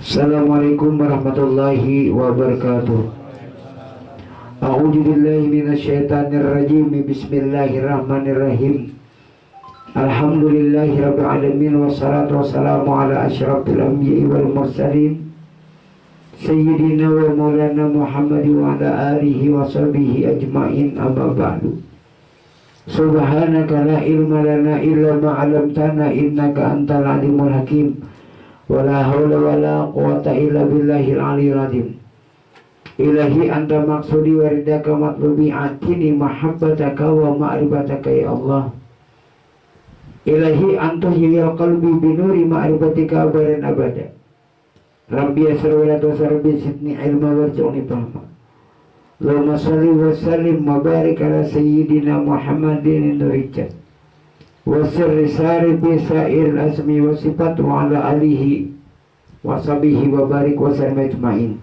Assalamualaikum warahmatullahi wabarakatuh. A'udzu billahi minasyaitonir rajim. Bismillahirrahmanirrahim. Alhamdulillahirabbil alamin wassalatu wassalamu ala asyrafil anbiya'i wal mursalin sayyidina wa maulana Muhammad wa ala alihi wa sahbihi ajmain, amma ba'du. Subhanaka la ilma lana illa ma 'allamtana innaka antal alimul hakim. Wala haula wala quwata illa billahil aliyyil azim. Ilahi anta maksudi wa ridaka matlubi, atini mahabbataka wa ma'rifataka ya Allah. Ilahi anta hiyal qalbi binuri ma'rifatika abadan abada. Rabbi yasir wa la tusir bi sidni ilma warzuqni fahma. Allahumma salli wa sallim wa barik ala sayyidina Muhammadin nurijat wa sirri sari bi sa'ir asmi wa sifat wa ala alihi wa sahbihi wa barik wa sallam ajma'in.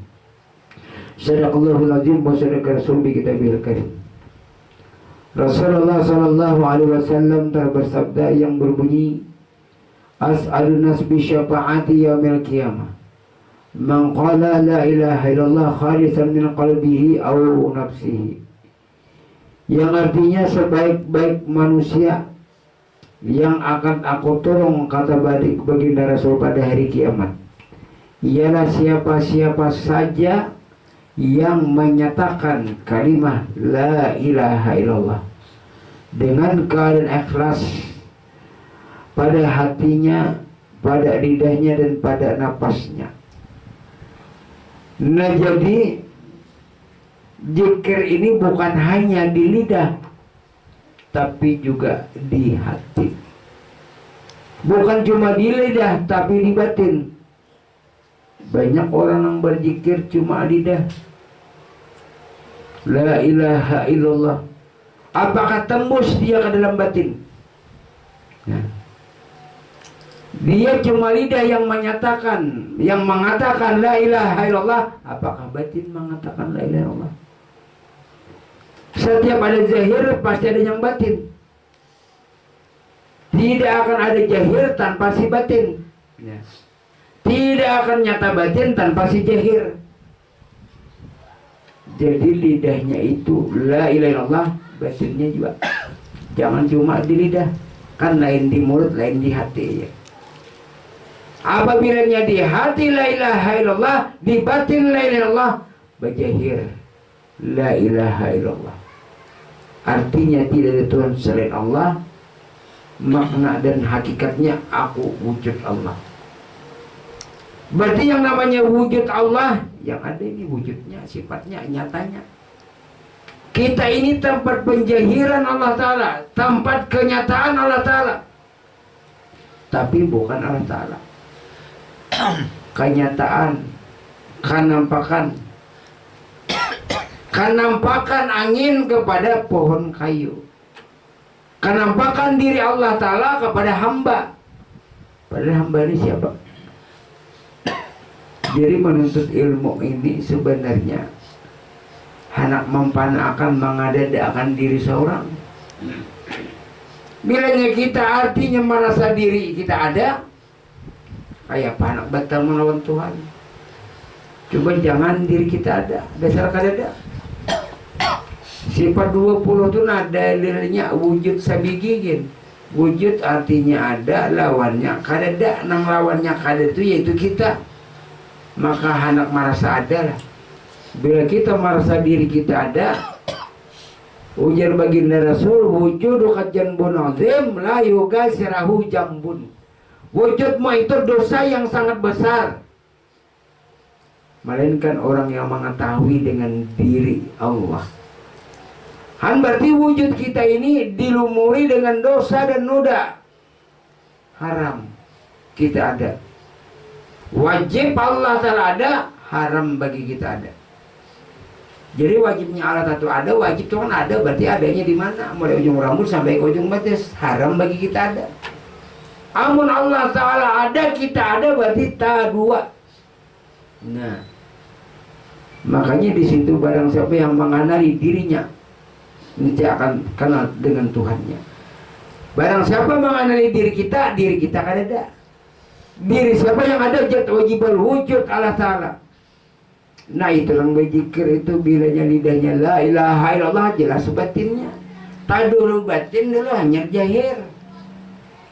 Sadaqallahul azim wa sadaqa rasul bi kitabil karim. Rasulullah sallallahu alaihi wasallam bersabda yang berbunyi, as'alun nas bi syafaati yaumil qiyamah man qala la ilaha illallah khalisan min qalbihi aw nafsihi, yang artinya sebaik-baik manusia yang akan aku tolong, kata baginda Rasul pada hari kiamat, ialah siapa-siapa saja yang menyatakan kalimat la ilaha illallah dengan keadaan ikhlas pada hatinya, pada lidahnya dan pada napasnya. Nah, jadi zikir ini bukan hanya di lidah tapi juga di hati. Bukan cuma di lidah tapi di batin. Banyak orang yang berzikir cuma lidah, la ilaha illallah. Apakah tembus dia ke dalam batin? Nah, dia cuma lidah yang menyatakan, yang mengatakan la ilaha illallah. Apakah batin mengatakan la ilaha illallah? Setiap ada zahir pasti ada yang batin. Tidak akan ada zahir tanpa si batin. Ya. Tidak akan nyata batin tanpa si zahir. Jadi lidahnya itu la ilaha illallah, batinnya juga. Jangan cuma di lidah, kan lain di mulut, lain di hati ya. Apabila di hati la ilaha illallah, di batin la ilaha illallah, bajahir la ilaha illallah. Artinya tidak ada Tuhan selain Allah. Makna dan hakikatnya aku wujud Allah. Berarti yang namanya wujud Allah, yang ada ini wujudnya, sifatnya, nyatanya. Kita ini tempat penjahiran Allah Ta'ala, tempat kenyataan Allah Ta'ala, tapi bukan Allah Ta'ala. Kenyataan, kenampakan angin kepada pohon kayu, kenampakan diri Allah Ta'ala kepada hamba. Padahal hamba ini siapa? Jadi menuntut ilmu ini sebenarnya hendak mempanakan, mengada-adakan diri seorang. Bilanya kita artinya merasa diri kita ada, kayak panak batal melawan Tuhan. Coba jangan diri kita ada, dasar kadada. Sifat 20 itu dalilnya wujud sabigigin. Wujud artinya ada, lawannya kadada. Nang lawannya kada itu yaitu kita. Maka hendak merasa ada lah. Bila kita merasa diri kita ada, ujar baginda Rasul, wujudu kajanbun azim la yugasirahu jambun. Wujudmu itu dosa yang sangat besar, melainkan orang yang mengetahui dengan diri Allah. Berarti wujud kita ini dilumuri dengan dosa dan noda haram. Kita ada. Wajib Allah Ta'ala ada, haram bagi kita ada. Jadi wajibnya Allah Ta'ala ada, wajib itu kan ada, berarti adanya di mana? Mulai ujung rambut sampai ke ujung batis, haram bagi kita ada. Amun Allah Ta'ala ada, kita ada, berarti ta dua. Nah, makanya di situ barang siapa yang mengenali dirinya, nanti akan kenal dengan Tuhannya. Barang siapa mengenali diri kita kan ada. Diri siapa yang ada zat wajibul wujud Allah Ta'ala. Nah itu yang berzikir itu bilanya lidahnya la ilaha illallah jelas batinnya. Tak dulu batin dulu hanya jahir.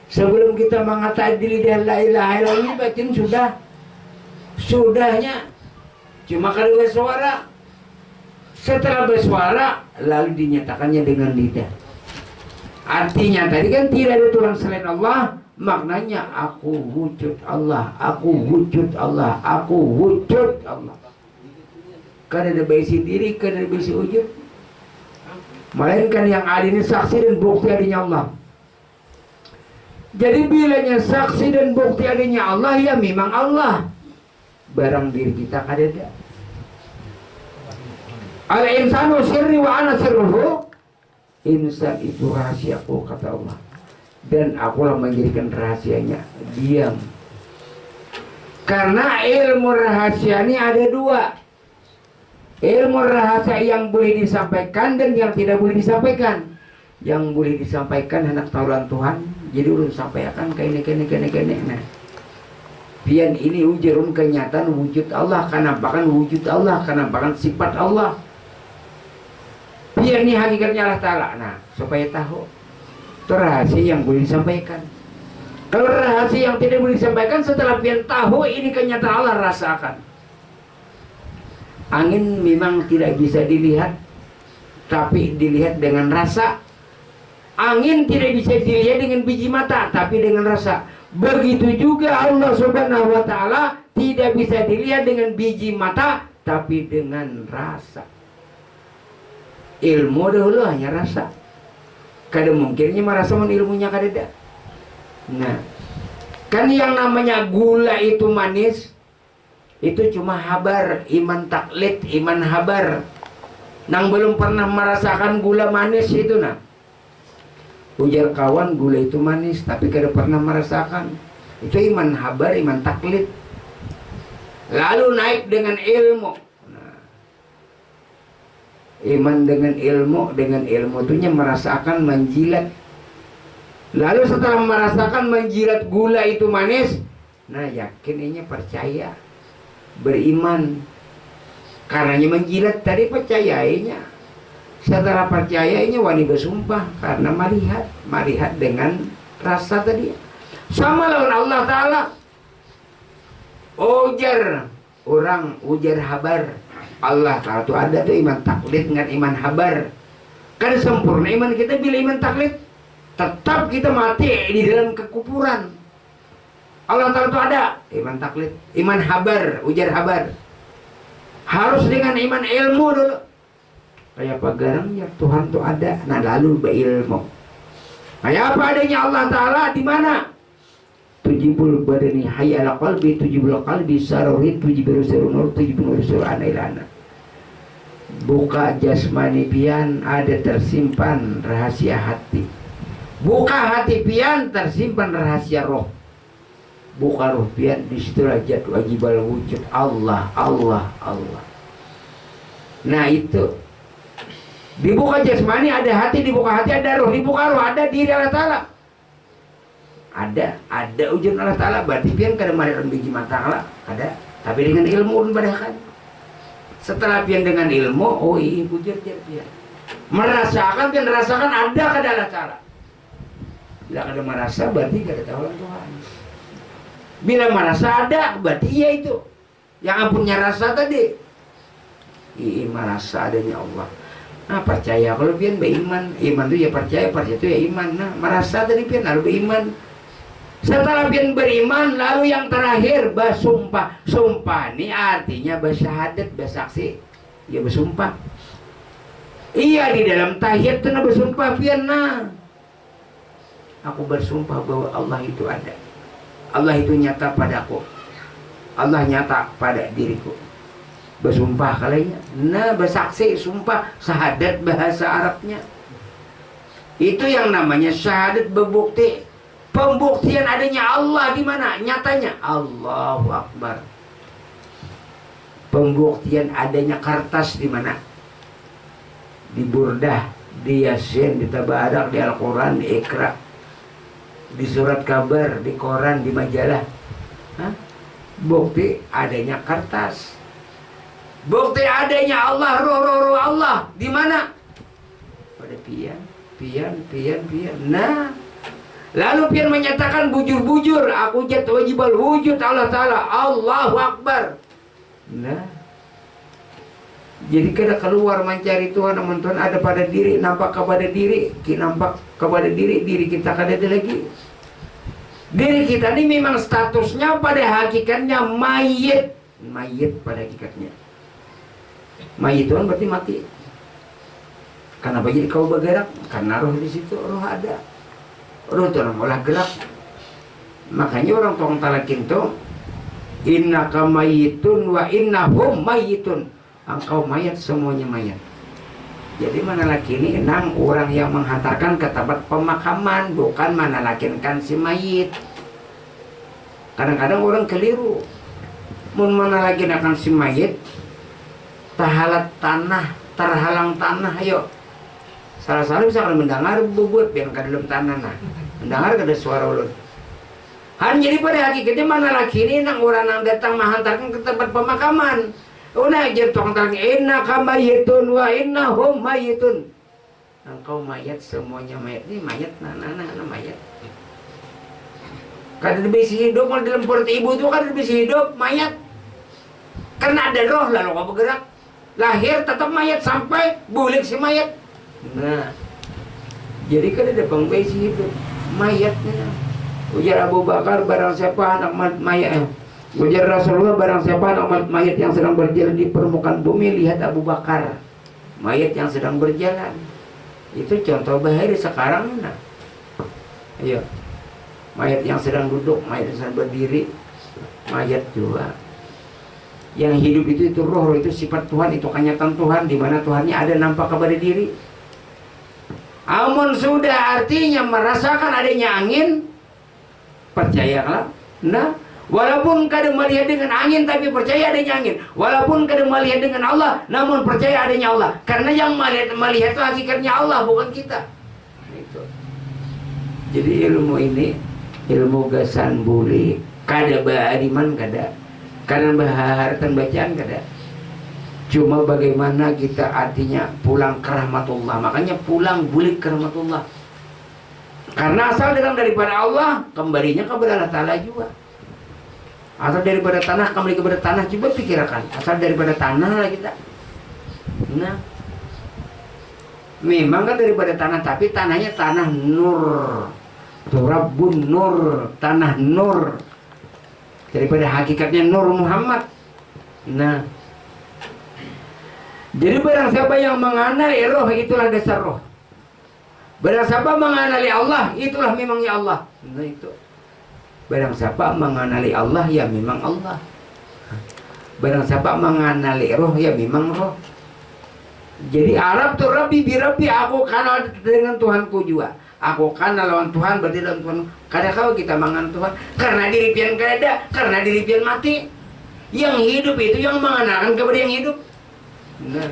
Sebelum kita mengatakan di lidah la ilaha illallah batin sudahnya cuma kalau bersuara. Setelah bersuara lalu dinyatakannya dengan lidah. Artinya tadi kan tidak ada Tuhan selain Allah. Maknanya aku wujud Allah, aku wujud Allah, aku wujud Allah. Kan ada basi diri, kan ada basi wujud. Melainkan yang ada ini saksi dan bukti adanya Allah. Jadi bilanya saksi dan bukti adanya Allah, ya memang Allah. Barang diri kita kada. Al-insanu sirri wa ana sirruhu. Insan itu rahasiaku kata Allah. Dan akulah menjadikan rahasianya. Diam. Karena ilmu rahasia ini ada dua. Ilmu rahasia yang boleh disampaikan dan yang tidak boleh disampaikan. Yang boleh disampaikan hendak taulan Tuhan. Jadi ulun sampaikan kene. Nah, pian ini ujarun kenyataan wujud Allah, kenampakan wujud Allah, kenampakan sifat Allah. Pian ini hakikatnya Allah Ta'ala. Nah, supaya tahu itu rahasia yang boleh disampaikan. Kalau rahasia yang tidak boleh disampaikan, setelah pian tahu ini kenyataan Allah, rasakan. Angin memang tidak bisa dilihat, tapi dilihat dengan rasa. Angin tidak bisa dilihat dengan biji mata, tapi dengan rasa. Begitu juga Allah Subhanahu wa Ta'ala tidak bisa dilihat dengan biji mata, tapi dengan rasa. Ilmu dahulu hanya rasa. Kada mungkinnya merasa ilmunya kada. Nah, kan yang namanya gula itu manis, itu cuma habar, iman taklid, iman habar. Nang belum pernah merasakan gula manis itu nah. Ujar kawan gula itu manis tapi kada pernah merasakan. Itu iman habar, iman taklid. Lalu naik dengan ilmu. Nah, iman dengan ilmu itu merasakan menjilat. Lalu setelah merasakan menjilat gula itu manis, nah yakin ini percaya. Beriman karenanya menjilat tadi percayainya. Setelah percayainya wani bersumpah karena melihat dengan rasa tadi. Sama lawan Allah Ta'ala. Ujar habar. Allah Ta'ala itu ada tuh iman taklid dengan iman habar. Kan sempurna iman kita bila iman taklid. Tetap kita mati di dalam kekufuran. Allah Ta'ala itu ada iman taklid, iman habar, ujar habar. Harus dengan iman ilmu dulu. Kayak apa garangnya Tuhan itu ada, nah lalu berilmu. Kayak apa adanya Allah Ta'ala di mana? Tujibul badani hayal qalbi, tujibul qalbi sarohid, tujibul surunur, tujibul surana ilana. Buka jasmani pian ada tersimpan rahasia hati. Buka hati pian tersimpan rahasia roh. Buka roh pian disitulah zat wajibal wujud Allah. Nah itu dibuka jasmani ada hati, dibuka hati ada roh, dibuka roh ada diri Allah Ta'ala. Ada ujian Allah Ta'ala. Berarti pian kada marakan biji mata Allah ada, tapi dengan ilmu padahal. Setelah pian dengan ilmu, oh iya ujar pian merasakan, pian rasakan ada kada Allah Ta'ala. Bila kada merasa berarti kada tahu Tuhan. Bila merasa ada berarti iya itu yang punya rasa tadi. Iya merasa adanya Allah. Nah percaya kalau pian beriman, iman itu ya percaya itu ya iman. Nah merasa tadi pian lalu beriman. Setelah pian beriman lalu yang terakhir bersumpah. Sumpah ini artinya bersyahadat, bersaksi. Ya bersumpah. Iya di dalam tahiyat itu bersumpah pian nah. Aku bersumpah bahwa Allah itu ada. Allah itu nyata padaku. Allah nyata pada diriku. Bersumpah kalinya. Nah bersaksi, sumpah, syahadat bahasa Arabnya. Itu yang namanya syahadat berbukti. Pembuktian adanya Allah di mana? Nyatanya Allahu Akbar. Pembuktian adanya kertas di mana? Di Burdah, di Yasin, di Tabarak, di Al-Quran, di Iqra, di surat kabar, di koran, di majalah. Hah? Bukti adanya kertas. Bukti adanya Allah, roh Allah. Di mana? Pada pian. Nah, lalu pian menyatakan bujur-bujur, aku jat wajibal wujud Allah Ta'ala. Allahu Akbar. Nah, jadi kada keluar mencari Tuhan, namun Tuhan ada pada diri, nampak kepada diri, nampak kepada diri kita kada ada lagi. Diri kita ini memang statusnya pada hakikatnya mayit pada hakikatnya. Mayit Tuhan berarti mati. Kenapa jadi kau bergerak? Karena roh di situ, roh ada. Roh itu olah gerak. Makanya orang tong talakin tuh, innaka mayitun wa innahum mayitun. Engkau mayat, semuanya mayat. Jadi mana laki ini enam orang yang menghantarkan ke tempat pemakaman, bukan mana lakinkan si mayit. Kadang-kadang orang keliru. Mun mana lagi akan si mayit, terhalang tanah, ayo. Salah-salah bisa mendengar bubut biar ke dalam tanah nah. Mendengar kada suara ulun. Han jadi pada hakikatnya mana laki ini nang orang yang datang menghantarkan ke tempat pemakaman. Una ajar tukang tang innaka mayitun wa innahum mayitun. Engkau mayat, semuanya mayat. Ini mayat, nah mayat. Kada bisa hidup kalau dalam perut ibu itu kada bisa hidup, mayat. Karena ada roh lalu kau bergerak. Lahir tetap mayat sampai bulik si mayat. Nah, jadi kada ada pengbaisi hidup, mayatnya. Ujar Abu Bakar, barang siapa anak mayat. Ujar Rasulullah, barang siapa anak mayat yang sedang berjalan di permukaan bumi, lihat Abu Bakar, mayat yang sedang berjalan. Itu contoh bahari sekarang nah. Ayo, mayat yang sedang duduk, mayat yang sedang berdiri, mayat juga. Yang hidup itu roh itu sifat Tuhan, itu kenyataan Tuhan, di mana Tuhannya ada nampak kepada diri. Amun sudah artinya merasakan adanya angin, percayalah. Nah, walaupun kadang melihat dengan angin tapi percaya adanya angin. Walaupun kadang melihat dengan Allah, namun percaya adanya Allah. Karena yang melihat itu hakikatnya Allah, bukan kita. Itu. Jadi ilmu ini, ilmu gasan buli, kada bahariman kada. Karena baharatan bacaan kada. Cuma bagaimana kita artinya pulang ke rahmatullah. Makanya pulang bulik ke rahmatullah. Karena asal daripada Allah, kembalinya kepada Allah Ta'ala juga. Asal daripada tanah, kembali kepada tanah. Coba pikirkan, asal daripada tanah lah kita. Nah, memang kan daripada tanah, tapi tanahnya tanah nur. Turabun nur, tanah nur. Daripada hakikatnya Nur Muhammad. Nah, jadi barang siapa yang mengenali roh, itulah dasar roh. Barang siapa mengenali Allah, itulah memangnya Allah. Nah itu. Barang siapa mengenali Allah, ya memang Allah. Barang siapa mengenali roh, ya memang roh. Jadi Arab tuh Rabbi birabi, aku kenal dengan Tuhanku juga. Aku kenal lawan Tuhan, berarti lawan Tuhan. Kadang kau kita mengenal Tuhan karena diri pian kada, karena diri pian mati. Yang hidup itu yang mengenalkan kepada yang hidup. Nah,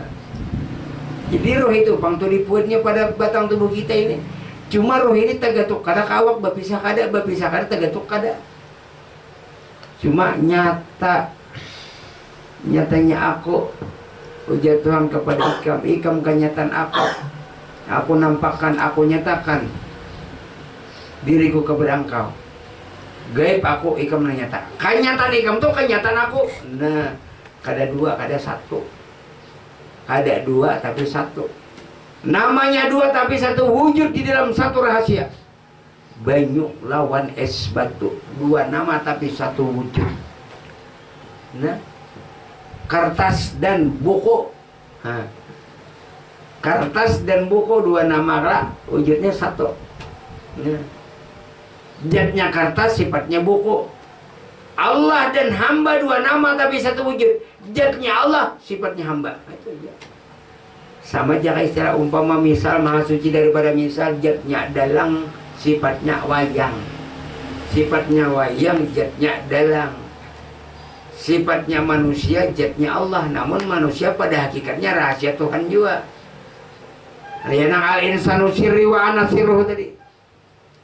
jadi roh itu pangtulipuatnya pada batang tubuh kita ini. Cuma roh ini tagatuk kada kawak, bapisah kada tagatuk kada. Cuma nyatanya aku, ujar Tuhan kepada ikam kenyataan aku. Aku nampakkan, aku nyatakan diriku kepada engkau. Gaib aku, ikam menyatakan. Kenyataan ikam tuh kenyataan aku. Nah, kada dua, kada satu. Ada dua tapi satu. Namanya dua tapi satu, wujud di dalam satu rahasia. Banyu lawan es batu, dua nama tapi satu wujud. Nah, kertas dan buku. Kertas dan buku dua nama lah, wujudnya satu. Nah, zatnya kertas, sifatnya buku. Allah dan hamba dua nama tapi satu wujud. Zatnya Allah, sifatnya hamba. Itu aja. Sama jaga istilah umpama misal maha suci daripada misal, zatnya dalang, sifatnya wayang. Sifatnya wayang, zatnya dalang. Sifatnya manusia, zatnya Allah. Namun manusia pada hakikatnya rahasia Tuhan juga. Yang al-insanu sirri wa ana sirruh tadi.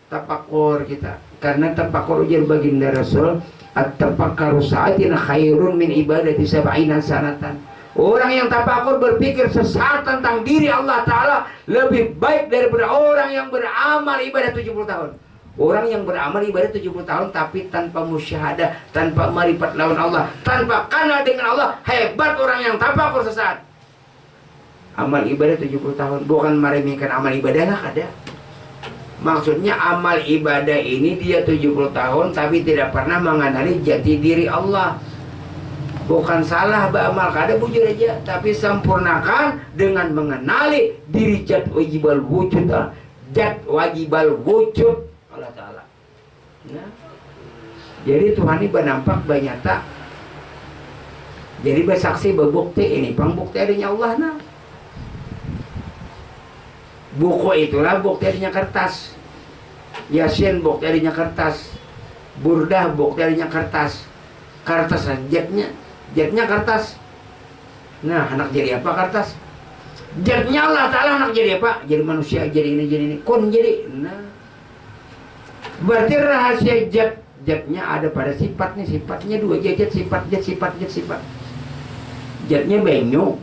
Tapakur kita. Karena tapakur ujar baginda Rasul, at-tafakkaru sa'atin khairun min ibadati sab'ina sanatan. Orang yang tafakur berpikir sesaat tentang diri Allah Ta'ala lebih baik daripada orang yang beramal ibadah 70 tahun. Orang yang beramal ibadah 70 tahun tapi tanpa musyahadah, tanpa marifat lawan Allah, tanpa kenal dengan Allah, hebat orang yang tafakur sesaat. Amal ibadah 70 tahun, bukan meremehkan amal ibadah lah ada. Maksudnya amal ibadah ini dia 70 tahun tapi tidak pernah mengenali jati diri Allah. Bukan salah beramal kada bujur aja, tapi sempurnakan dengan mengenali diri zat wajibal wujud, zat wajibal wujud Allah Ta'ala. Nah, jadi Tuhan ini bernampak banyata. Jadi bersaksi berbukti ini pangbukti adanya Allah. Nah, buku itulah bukti adanya kertas. Yasin bukti adanya kertas. Burdah bukti adanya kertas. Kertas zatnya kertas. Nah, anak jadi apa kertas? Zatnya Allah Ta'ala anak jadi apa? Jadi manusia, jadi ini. Kun jadi. Nah, berarti rahasia zatnya ada pada sifatnya. Sifatnya dua zat, sifat. Zatnya banyu,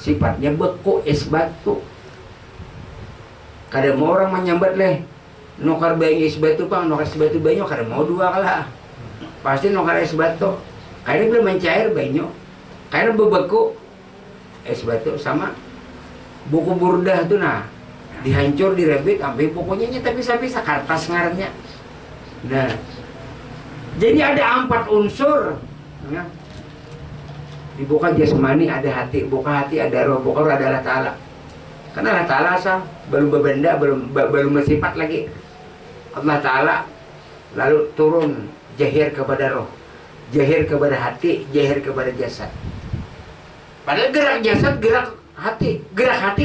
sifatnya beku, es batu. Kada mau orang menyambat leh nukar banyu es batu bang, nukar es batu banyu, kada mau dua kalah. Pasti nukar es batu. Karena belum mencair banyu, karena bebeku es batu sama buku burdah tuh. Nah, dihancur direbit sampai bukunya tapi sampai kertas ngarannya. Nah, jadi ada 4 unsur. Nah, di buka jasmani ada hati, buka hati ada roh, buka roh ada Allah Ta'ala. Karena Allah Ta'ala asal belum berbenda, belum bersifat lagi. Allah Ta'ala lalu turun jahir kepada roh, jahir kepada hati, jahir kepada jasad. Padahal gerak jasad, gerak hati,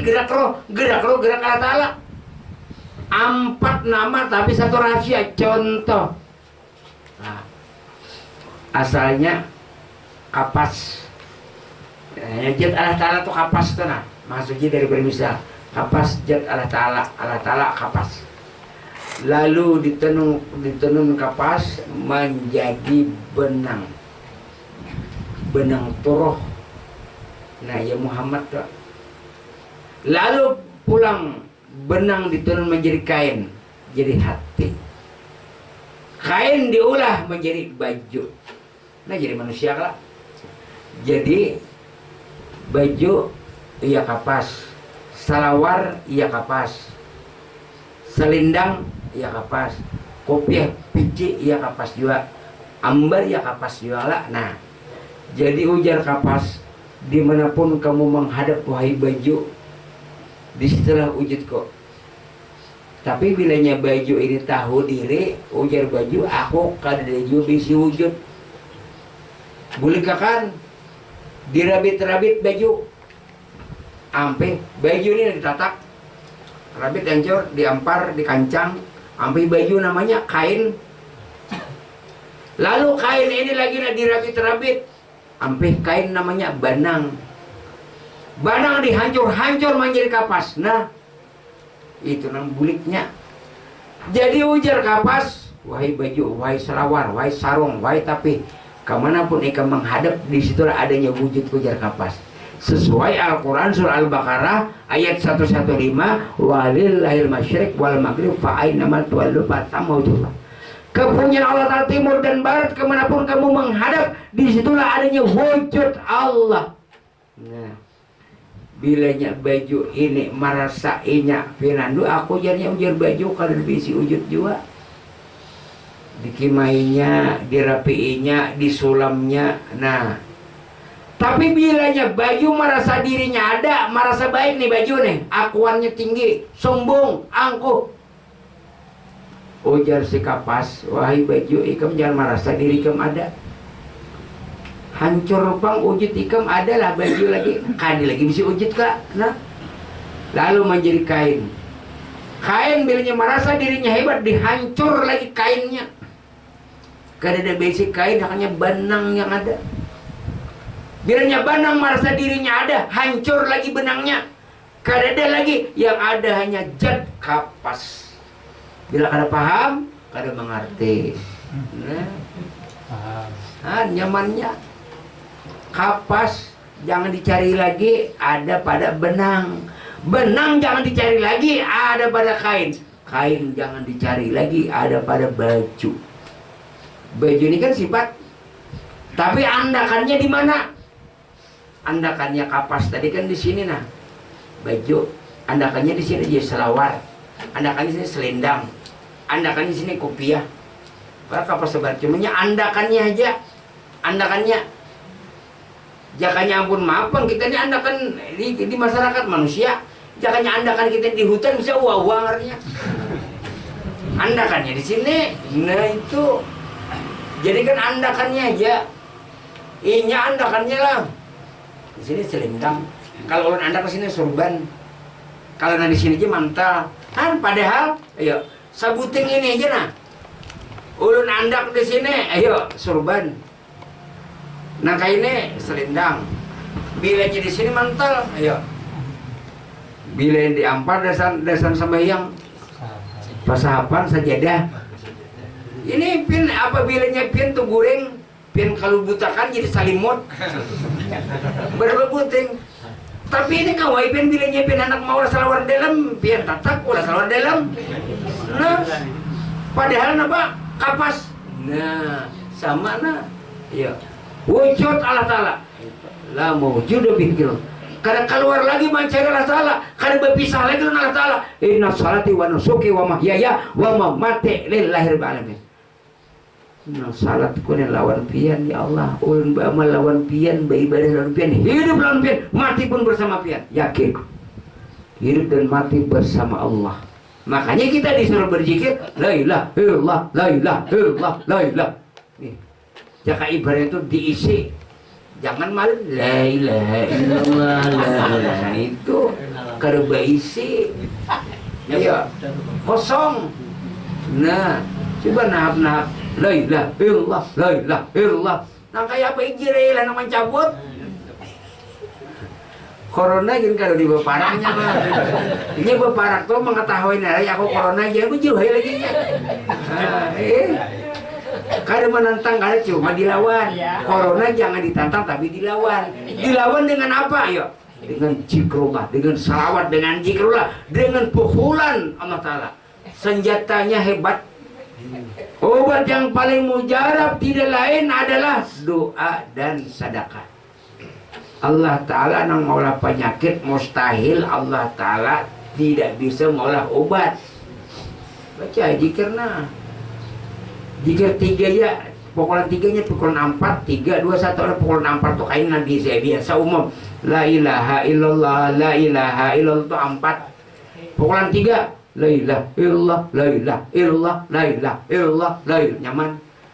gerak roh, gerak Allah Ta'ala. 4 nama tapi 1 rahasia. Contoh, nah, asalnya kapas. Zat Allah Ta'ala itu kapas tuh. Nah, maksudnya dari bermisal kapas zat Allah Ta'ala kapas. Lalu ditenun kapas menjadi benang turuh. Nah, ya Muhammad tuh. Lalu pulang benang ditenun menjadi kain, jadi hati. Kain diolah menjadi baju. Nah, jadi manusia lah. Jadi baju iya kapas, salawar iya kapas, selindang iya kapas, kopiah pici iya kapas juga, ambar iya kapas juga lah. Nah, jadi ujar kapas, dimanapun kamu menghadap wahai baju, disitulah wujud kok. Tapi bilanya baju ini tahu diri, ujar baju, aku kada juga bisi wujud. Boleh kan dirabit-rabit baju, ampe baju ini ditatak, rabit hancur, diampar, dikancang, ampe baju namanya kain. Lalu kain ini lagi dirabit-rabit, ampe kain namanya benang. Benang dihancur-hancur menjadi kapas. Nah, itu nang buliknya. Jadi ujar kapas, wahai baju, wahai selawar, wahai sarung, wahai tapi kemanapun ikam menghadap, disitulah adanya wujud ujar kapas. Sesuai Al-Quran surah Al-Baqarah ayat 115, walillahil masyriq wal maghrib fa aina tuwallu fatamma wajhullah. Kepunyaan Allah Ta'ala timur dan barat, kemanapun kamu menghadap, disitulah adanya wujud Allah. Nah, bilanya baju ini merasa inya Fernando, aku jadinya ujar baju kalau bisi wujud juga. Dikimainya, dirapiinya, disulamnya. Nah, tapi bilanya baju merasa dirinya ada, merasa baik nih baju nih, akuannya tinggi, sombong, angkuh. Ujar si kapas, wahai baju, ikam jangan merasa diri ikam ada. Hancur bang wujud ikam adalah baju lagi, kadi lagi bisa wujud kak. Nah, lalu menjadi kain. Kain bilanya merasa dirinya hebat, dihancur lagi kainnya. Kada ada basic kain, hanya benang yang ada. Bilanya benang merasa dirinya ada, hancur lagi benangnya. Kada ada lagi, yang ada hanya zat kapas. Bila kada paham, kada mengerti. Nah, Nyamannya. Kapas jangan dicari lagi, ada pada benang. Benang jangan dicari lagi, ada pada kain. Kain jangan dicari lagi, ada pada baju. Baju ini kan sifat, tapi andakannya di mana? Andakannya kapas tadi kan di sini nah. Baju, andakannya di sini jadi selawar. Andakannya di sini selendang. Andakannya di sini kopiah. Para kapas sebar cumanya andakannya aja. Andakannya. Jakanya ampun maafan kita ini andakan di masyarakat manusia. Jakanya andakan kita di hutan bisa uang artinya. Andakannya di sini. Nah itu. Jadi kan andakannya aja. Inya andakannya lah. Di sini selendang. Kalau ulun andak di sini sorban. Kalau di sini aja mantel. Kan padahal, ayo sabuting ini aja nah. Ulun andak di sini, ayo sorban. Nah kayak ini selendang. Bilanya di sini mantel, ayo. Bila yang diampar dasan sembahyang pasahapan sajadah. Ini pin apa bilanya pin tuh goreng, pin kalau butakan jadi salimut. Berapa buting. Tapi ini kawai pin bilanya pin anak mau salawar dalam, pin tatak ulah salawar dalam. Nah, padahal napa kapas. Nah, sama nah. Ya. Wujud Allah Ta'ala. La mawjudu bikil. Kada keluar lagi mencari Allah Ta'ala, kada berpisah lagi dengan Allah Ta'ala. Inna salati wa nusuki wa mahyaya wa mamati lillahi rabbil alamin. Nah salatku ni lawan pian ya Allah. Ulun beramal lawan pian, beribadah lawan pian, hidup lawan pian, mati pun bersama pian. Yakin. Hidup dan mati bersama Allah. Makanya kita disuruh berzikir la ilaha illallah, la ilaha illallah, la ilaha. Nih. Jaka ibadah itu diisi. Jangan malu la ilaha illallah, la ilaha itu kada berisi. Iya. Kosong. Nah, coba nahap-nahap la ilaha illallah, la ilaha illallah. Nang kaya apa igire lah nang mencabut. Corona gini kalau di beparaknya mah. Ini beparak tuh mengetahui nih aku corona aja aku jauh lagi nya. Kada menantang kada cuma dilawan. Corona jangan ditantang tapi dilawan. Dilawan dengan apa? Ayo. Dengan zikrullah, dengan salawat, dengan zikrullah, dengan pukulan Allah Ta'ala. Senjatanya hebat. Obat yang paling mujarab tidak lain adalah doa dan sedekah. Allah Ta'ala nang maulah penyakit mustahil Allah Ta'ala tidak bisa maulah obat. Baca zikirna. Zikir 3 ya, pukulan 3-nya pukulan 4, 3, 2, 1 ada pukulan 4 tuh kain nabi saya biasa umum. La ilaha illallah, la ilaha illallah itu 4. Pukulan 3, la ilaha illallah, la ilaha illallah, la ilaha illallah, la ilaha nyaman.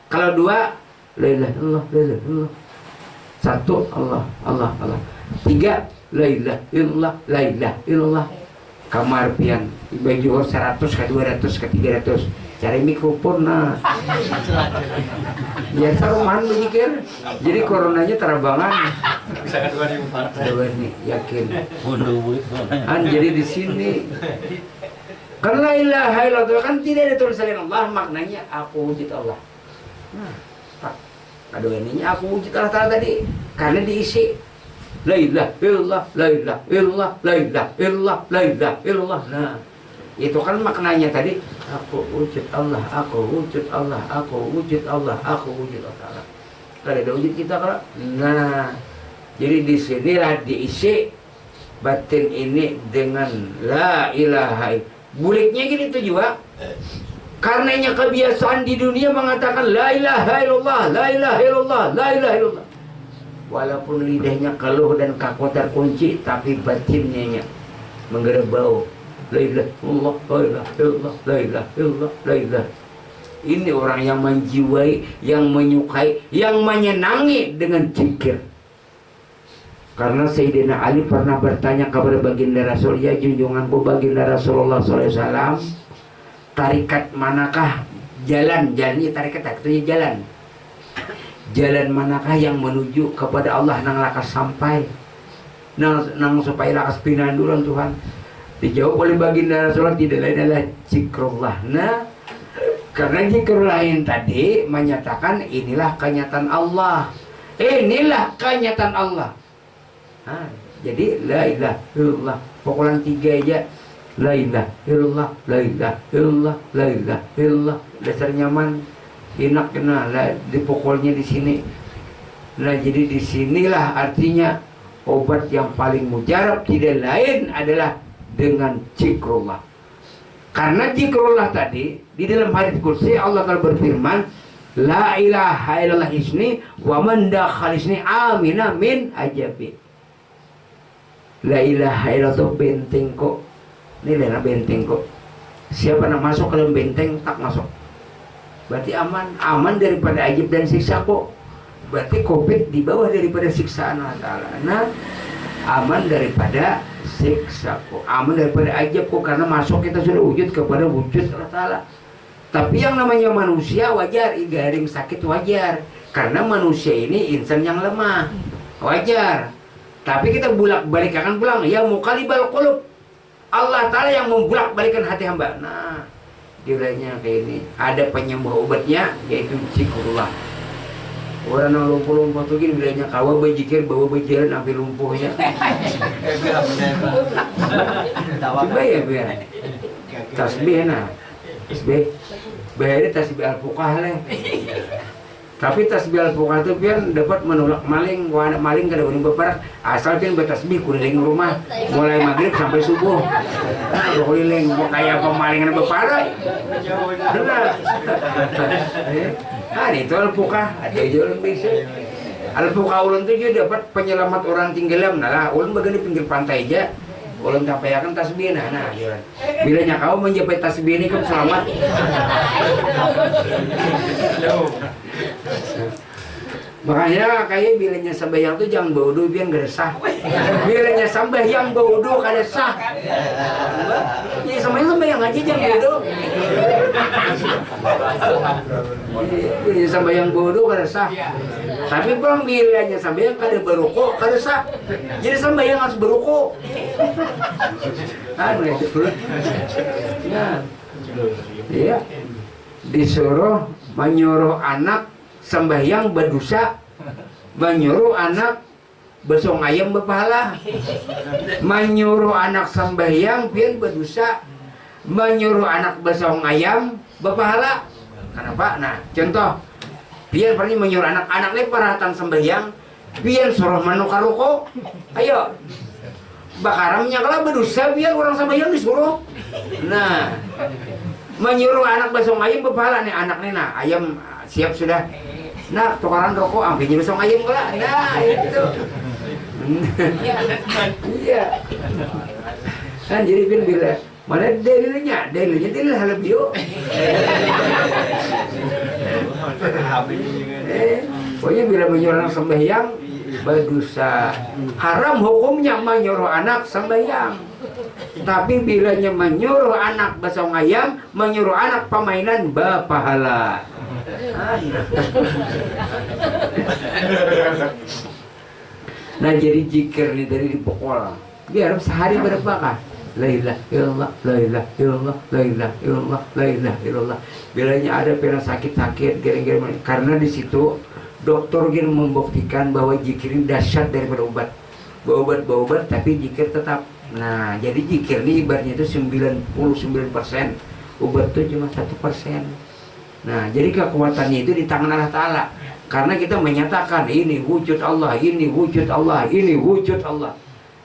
Kalau 2, la ilaha illallah, la ilaha illallah. 1 Allah, Allah, Allah. 3 la ilaha illallah, la ilaha illallah. Kamar pian baju 100 ke 200 ke 300. Cari mikrofon nah. Ya saruman begitu. Jadi coronanya terabangan. Bisa ke 2004. Nih yakin. Jadi di sini karena ilaha illallah kan tidak ada tulisan Allah maknanya aku wujud Allah. Nah, aduh ininya aku wujud Allah Ta'ala tadi karena diisi la ilaha illallah, la ilaha illallah, la ilaha illallah, la ilaha illallah. Nah, itu kan maknanya tadi aku wujud Allah, aku wujud Allah, aku wujud Allah, aku wujud Allah Ta'ala. Kalau ada wujud kita kalau nah, jadi di sinilah diisi batin ini dengan la ilaha illallah. Buliknya gini tuh juga. Karenanya kebiasaan di dunia mengatakan la ilaha illallah, la ilaha illallah, la ilaha illallah. Walaupun lidahnya keluh dan kaku terkunci, tapi batinnya menggerebau. La ilaha illallah, la ilaha illallah, la ilaha illallah, la ilaha. Ini orang yang menjiwai, yang menyukai, yang menyenangi dengan zikir. Karena Sayyidina Ali pernah bertanya kepada baginda Rasul, ya junjunganku baginda Rasulullah SAW, tarikat manakah jalan ini tarikat itu jalan manakah yang menuju kepada Allah nang lakas sampai nang supaya lakas pinanduran Tuhan. Dijawab oleh baginda Rasulullah tidak lain adalah zikrullah. Nah Karena zikir lain tadi menyatakan inilah kenyataan Allah. Inilah kenyataan Allah. Nah, jadi la ilaha illallah. Pukulan 3 aja. La ilaha illallah, la ilaha illallah, la ilaha illallah. Dasar nyaman, enak kena lah dipukulnya di sini. Nah, jadi disinilah artinya obat yang paling mujarab tidak lain adalah dengan zikrullah. Karena zikrullah tadi di dalam hadits qudsi Allah telah berfirman, la ilaha illallah isni wa man dakhal isni amina min ajabi. La ilaha illallah benteng kok. Ini adalah benteng kok. Siapa yang masuk ke dalam benteng tak masuk. Berarti aman daripada ajab dan siksa kok. Berarti Covid di bawah daripada siksaan Allah Ta'ala. Nah, aman daripada siksa kok, aman daripada ajab kok, karena masuk kita sudah wujud kepada wujud Allah Ta'ala. Tapi yang namanya manusia wajar, garing sakit wajar, karena manusia ini insan yang lemah, wajar. Tapi kita bolak-balik akan pulang, ya muqallibal qulub, Allah Ta'ala yang membulak-balikan hati hamba. Nah, dilanya kayak ini, ada penyembuh obatnya, yaitu zikrullah. Orang yang lumpuh-lumpuh tuh gini bilangnya kawa bajikir bawa bajalan sampai lumpuhnya. Coba ya biar tasbih nah, tasbih, bayar tasbih al-fuqah lah. Tapi tasbih al-fuqah itu biar dapat menolak maling, wadah maling kada boleh berperak. Asal pian bertasbih keliling rumah, mulai maghrib sampai subuh. Nah, keliling mau kayak pemalingan berparak. Benar. Nah, itu al-fuqah, ada juga orang bisa. Al-fuqah ulun itu juga dapat penyelamat orang tinggalam. Nah, ulun bagian di pinggir pantai aja. Ulun tampayakan tasbih nah, bilanya kau menjepit tasbih ini kan selamat. Makanya kayak bilanya sembahyang tuh jangan baudu biar gak sah. Bilanya sembahyang baudu kada sah. Ya sembahyang aja jangan baudu. Bilanya sembahyang baudu kada sah. Tapi bang bilanya sembahyang kada beruku kada sah. Jadi sembahyang harus beruku. Nah, iya. Disuruh menyuruh anak sembahyang berdosa, menyuruh anak besong ayam berpahala, menyuruh anak sembahyang pian berdosa, menyuruh anak besong ayam berpahala. Kenapa? Nah, contoh pian pernah menyuruh anak-anaknya paratan sembahyang, pian suruh menukar ruko. Ayo, bakaramnya kalau berdosa pian orang sembahyang disuruh. Nah, menyuruh anak besong ayam berpahala nih anaknya, nah ayam siap sudah. Nah, tukaran rokok, ambilnya besok ayam pula. Nah, itu. Iya. Kan jadi bila mana dalilnya? Dalil halal bio. Pokoknya bila menyuruh sembahyang berdosa. Haram hukumnya menyuruh anak sembahyang. Tapi bilanya menyuruh anak besok ayam, menyuruh anak permainan berpahala. Nah, jadi zikir ini dari dipukul. Biar sehari berapakah? La ilaha illallah, la ilaha illallah, la ilaha illallah, la ilaha illallah. Bilanya ada pernah sakit-sakit, gering-gering, karena di situ dokter gini membuktikan bahwa zikir ini dahsyat daripada obat. Obat, tapi zikir tetap. Nah, jadi zikir ini ibaratnya itu 99%, obat itu cuma 1%. Nah, jadi kekuatannya itu di tangan Allah Ta'ala. Karena kita menyatakan ini wujud Allah, ini wujud Allah, ini wujud Allah.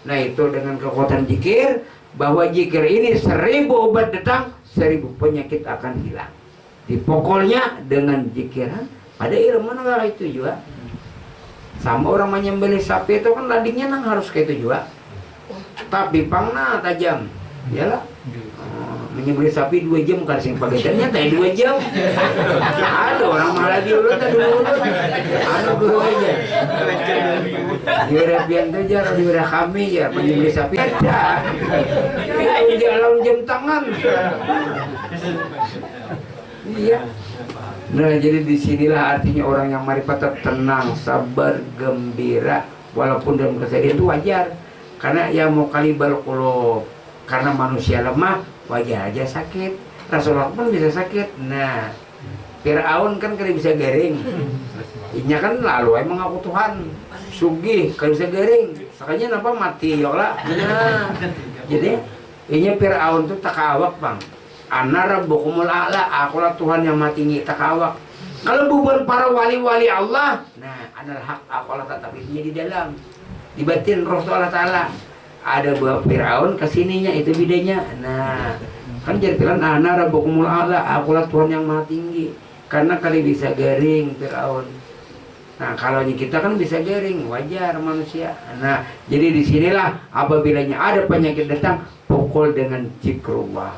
Nah, itu dengan kekuatan zikir, bahwa zikir ini 1000 obat datang, 1000 penyakit akan hilang. Dipokolnya dengan zikiran, pada ilmu nggak itu juga. Sama orang menyembelih sapi itu kan ladingnya nang harus kayak itu juga. Tapi pangna tajam, iyalah. Menyembelih sapi 2 jam kan sing pagetannya teh 2 jam. Ada orang malah di ulut tadi ulut. Anu guru aja. Dia pian teh jar di urang kami ya menyembelih sapi ada. Itu jalan jam tangan. Iya. Nah, jadi disinilah artinya orang yang marifat tenang, sabar, gembira, walaupun dalam kesedihan itu wajar. Karena ya mau kalibal qulub. Karena manusia lemah, wajar aja sakit. Rasulullah pun bisa sakit. Nah, Firaun kan kada bisa garing. Inya kan lalu emang aku Tuhan. Sugih kada bisa garing. Sakanya napa mati yola. Nah, jadi inya Firaun tuh takawak bang. Ana rabbukumul a'la, akulah Tuhan yang mati tinggi takawak. Kalau bukan para wali-wali Allah, nah adalah hak aku Allah tatapnya di dalam, di batin roh Allah Ta'ala. Ada buah Firaun kesininya itu bedanya. Nah kan jadi bilang ana rabbukumul a'la, akulah Tuhan yang maha tinggi. Karena kali bisa garing Firaun. Nah kalau kita kan bisa garing, wajar manusia. Nah jadi disinilah apabila ada penyakit datang, pukul dengan zikrullah.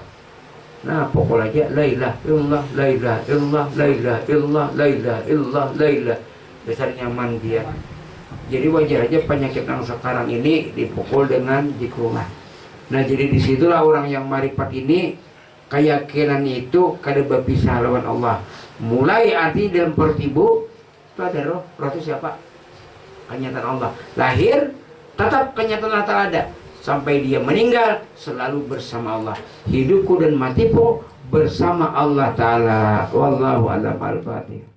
Nah pukul aja la ilaha illallah, la ilaha illallah, la ilaha illallah, la ilaha illallah, la ilaha. Dasar nyaman dia. Jadi wajar aja penyakit yang sekarang ini dipukul dengan zikrullah. Nah jadi disitulah orang yang marifat ini keyakinan itu kada berpisah lawan Allah. Mulai arti dalam perut ibu itu ada roh itu siapa? Kenyataan Allah. Lahir tetap kenyataan Allah Ta'ala ada. Sampai dia meninggal selalu bersama Allah. Hidupku dan matiku bersama Allah Ta'ala. Wallahu a'lam. Al-Fatihah.